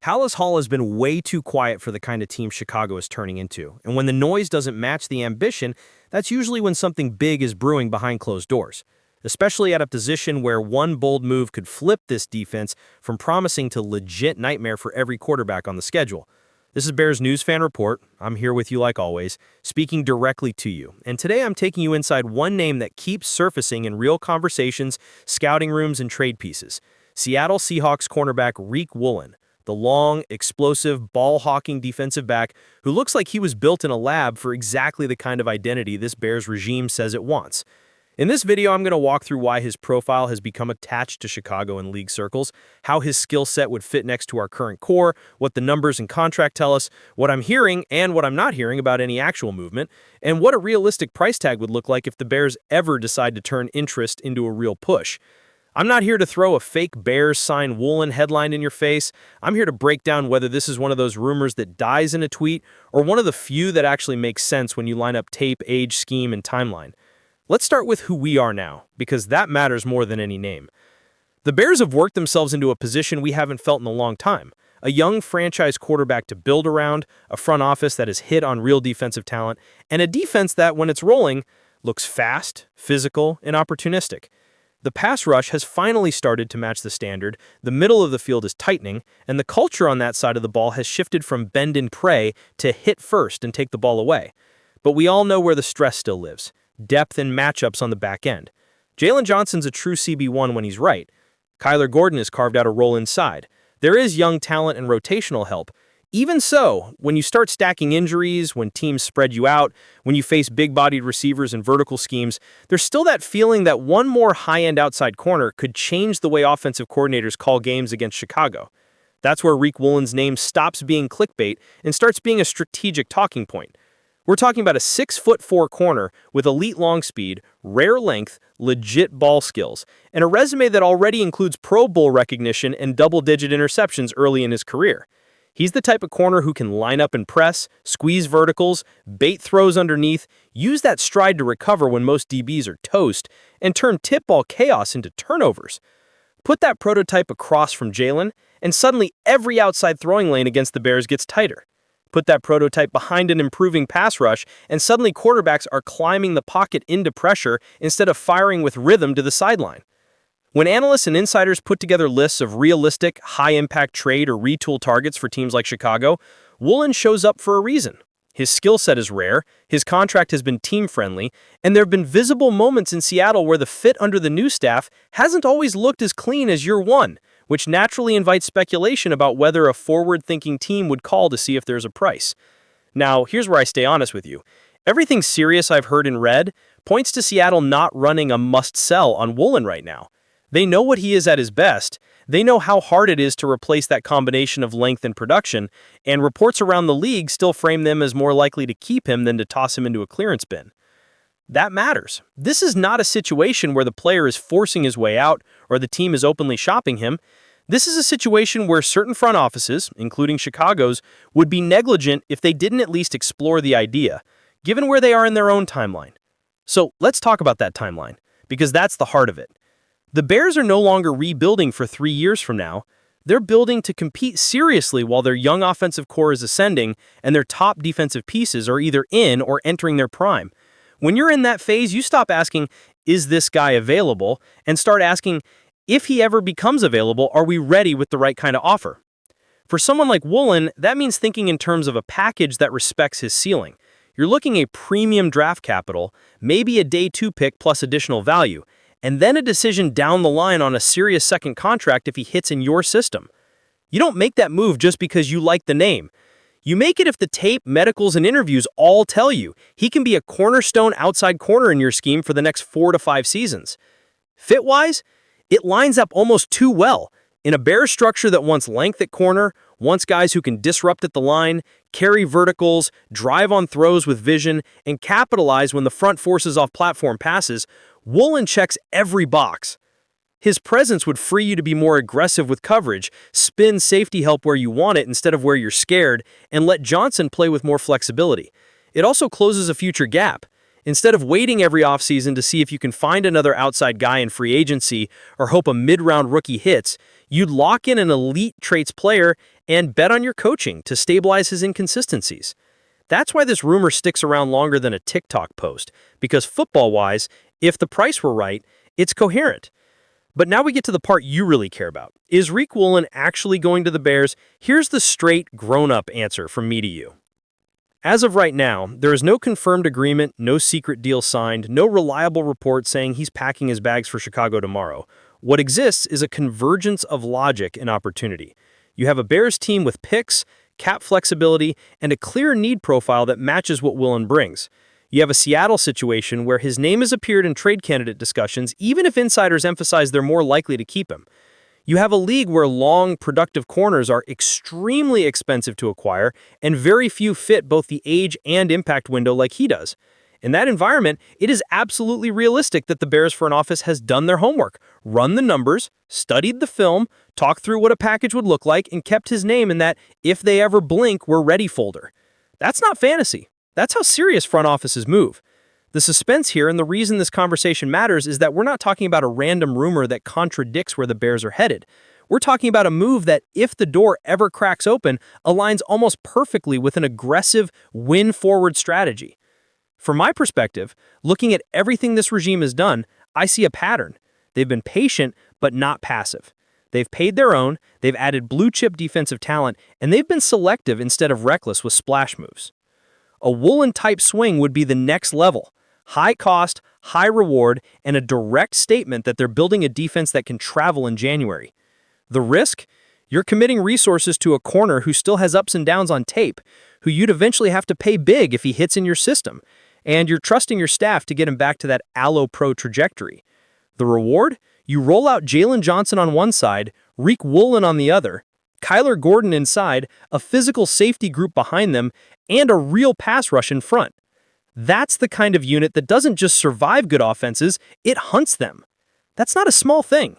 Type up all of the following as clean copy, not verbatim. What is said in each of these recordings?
Hallis Hall has been way too quiet for the kind of team Chicago is turning into, and when the noise doesn't match the ambition, that's usually when something big is brewing behind closed doors, especially at a position where one bold move could flip this defense from promising to legit nightmare for every quarterback on the schedule. This is Bears News Fan Report. I'm here with you like always, speaking directly to you. And today I'm taking you inside one name that keeps surfacing in real conversations, scouting rooms, and trade pieces. Seattle Seahawks cornerback Riq Woolen, the long, explosive, ball-hawking defensive back who looks like he was built in a lab for exactly the kind of identity this Bears regime says it wants. In this video, I'm going to walk through why his profile has become attached to Chicago in league circles, how his skill set would fit next to our current core, what the numbers and contract tell us, what I'm hearing and what I'm not hearing about any actual movement, and what a realistic price tag would look like if the Bears ever decide to turn interest into a real push. I'm not here to throw a fake Bears sign Woolen headline in your face. I'm here to break down whether this is one of those rumors that dies in a tweet or one of the few that actually makes sense when you line up tape, age, scheme, and timeline. Let's start with who we are now, because that matters more than any name. The Bears have worked themselves into a position we haven't felt in a long time. A young franchise quarterback to build around, a front office that has hit on real defensive talent, and a defense that, when it's rolling, looks fast, physical, and opportunistic. The pass rush has finally started to match the standard, the middle of the field is tightening, and the culture on that side of the ball has shifted from bend and pray to hit first and take the ball away. But we all know where the stress still lives: depth and matchups on the back end. Jalen Johnson's a true CB1 when he's right. Kyler Gordon has carved out a role inside. There is young talent and rotational help. Even so, when you start stacking injuries, when teams spread you out, when you face big-bodied receivers and vertical schemes, there's still that feeling that one more high-end outside corner could change the way offensive coordinators call games against Chicago. That's where Riq Woolen's name stops being clickbait and starts being a strategic talking point. We're talking about a 6'4" corner with elite long speed, rare length, legit ball skills, and a resume that already includes Pro Bowl recognition and double-digit interceptions early in his career. He's the type of corner who can line up and press, squeeze verticals, bait throws underneath, use that stride to recover when most DBs are toast, and turn tip ball chaos into turnovers. Put that prototype across from Jalen, and suddenly every outside throwing lane against the Bears gets tighter. Put that prototype behind an improving pass rush, and suddenly quarterbacks are climbing the pocket into pressure instead of firing with rhythm to the sideline. When analysts and insiders put together lists of realistic, high-impact trade or retool targets for teams like Chicago, Woolen shows up for a reason. His skill set is rare, his contract has been team-friendly, and there have been visible moments in Seattle where the fit under the new staff hasn't always looked as clean as year one, which naturally invites speculation about whether a forward-thinking team would call to see if there's a price. Now, here's where I stay honest with you. Everything serious I've heard and read points to Seattle not running a must-sell on Woolen right now. They know what he is at his best, they know how hard it is to replace that combination of length and production, and reports around the league still frame them as more likely to keep him than to toss him into a clearance bin. That matters. This is not a situation where the player is forcing his way out or the team is openly shopping him. This is a situation where certain front offices, including Chicago's, would be negligent if they didn't at least explore the idea, given where they are in their own timeline. So let's talk about that timeline, because that's the heart of it. The Bears are no longer rebuilding for 3 years from now. They're building to compete seriously while their young offensive core is ascending and their top defensive pieces are either in or entering their prime. When you're in that phase, you stop asking, is this guy available? And start asking, if he ever becomes available, are we ready with the right kind of offer? For someone like Woolen, that means thinking in terms of a package that respects his ceiling. You're looking at premium draft capital, maybe a day 2 pick plus additional value, and then a decision down the line on a serious second contract if he hits in your system. You don't make that move just because you like the name. You make it if the tape, medicals, and interviews all tell you he can be a cornerstone outside corner in your scheme for the next 4 to 5 seasons. Fit-wise, it lines up almost too well. In a Bears structure that wants length at corner, wants guys who can disrupt at the line, carry verticals, drive on throws with vision, and capitalize when the front forces off platform passes, Woolen checks every box. His presence would free you to be more aggressive with coverage, spin safety help where you want it instead of where you're scared, and let Johnson play with more flexibility. It also closes a future gap. Instead of waiting every offseason to see if you can find another outside guy in free agency or hope a mid-round rookie hits, you'd lock in an elite traits player and bet on your coaching to stabilize his inconsistencies. That's why this rumor sticks around longer than a TikTok post, because football-wise, if the price were right, it's coherent. But now we get to the part you really care about. Is Riq Woolen actually going to the Bears? Here's the straight, grown-up answer from me to you. As of right now, there is no confirmed agreement, no secret deal signed, no reliable report saying he's packing his bags for Chicago tomorrow. What exists is a convergence of logic and opportunity. You have a Bears team with picks, cap flexibility, and a clear need profile that matches what Woolen brings. You have a Seattle situation where his name has appeared in trade candidate discussions, even if insiders emphasize they're more likely to keep him. You have a league where long, productive corners are extremely expensive to acquire, and very few fit both the age and impact window like he does. In that environment, it is absolutely realistic that the Bears front office has done their homework, run the numbers, studied the film, talked through what a package would look like, and kept his name in that if they ever blink, we're ready folder. That's not fantasy. That's how serious front offices move. The suspense here and the reason this conversation matters is that we're not talking about a random rumor that contradicts where the Bears are headed. We're talking about a move that, if the door ever cracks open, aligns almost perfectly with an aggressive, win-forward strategy. From my perspective, looking at everything this regime has done, I see a pattern. They've been patient, but not passive. They've paid their own, they've added blue-chip defensive talent, and they've been selective instead of reckless with splash moves. A Woolen-type swing would be the next level. High cost, high reward, and a direct statement that they're building a defense that can travel in January. The risk? You're committing resources to a corner who still has ups and downs on tape, who you'd eventually have to pay big if he hits in your system, and you're trusting your staff to get him back to that Allo-Pro trajectory. The reward? You roll out Jalen Johnson on one side, Riq Woolen on the other, Kyler Gordon inside, a physical safety group behind them, and a real pass rush in front. That's the kind of unit that doesn't just survive good offenses, it hunts them. That's not a small thing.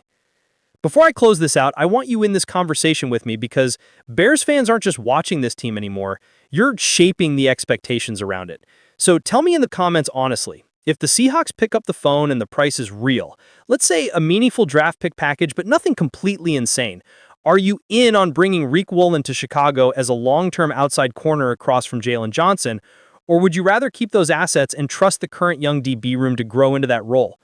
Before I close this out, I want you in this conversation with me because Bears fans aren't just watching this team anymore, you're shaping the expectations around it. So tell me in the comments honestly, if the Seahawks pick up the phone and the price is real, let's say a meaningful draft pick package but nothing completely insane, are you in on bringing Riq Woolen to Chicago as a long-term outside corner across from Jalen Johnson, or would you rather keep those assets and trust the current young DB room to grow into that role?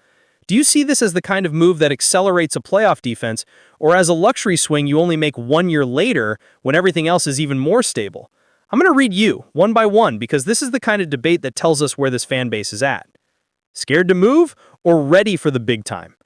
Do you see this as the kind of move that accelerates a playoff defense, or as a luxury swing you only make 1 year later when everything else is even more stable? I'm going to read you, one by one, because this is the kind of debate that tells us where this fan base is at. Scared to move, or ready for the big time?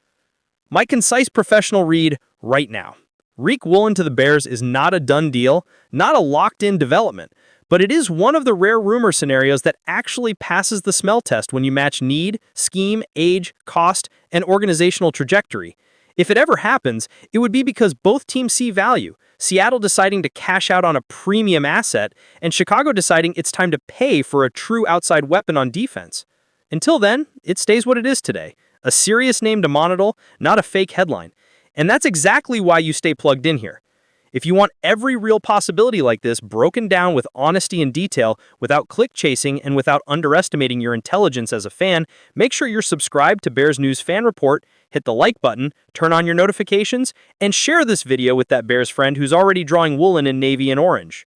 My concise professional read right now. Riq Woolen to the Bears is not a done deal, not a locked-in development, but it is one of the rare rumor scenarios that actually passes the smell test when you match need, scheme, age, cost, and organizational trajectory. If it ever happens, it would be because both teams see value, Seattle deciding to cash out on a premium asset, and Chicago deciding it's time to pay for a true outside weapon on defense. Until then, it stays what it is today, a serious name to monitor, not a fake headline. And that's exactly why you stay plugged in here. If you want every real possibility like this broken down with honesty and detail, without click chasing and without underestimating your intelligence as a fan, make sure you're subscribed to Bears News Fan Report, hit the like button, turn on your notifications, and share this video with that Bears friend who's already drawing Woolen in navy and orange.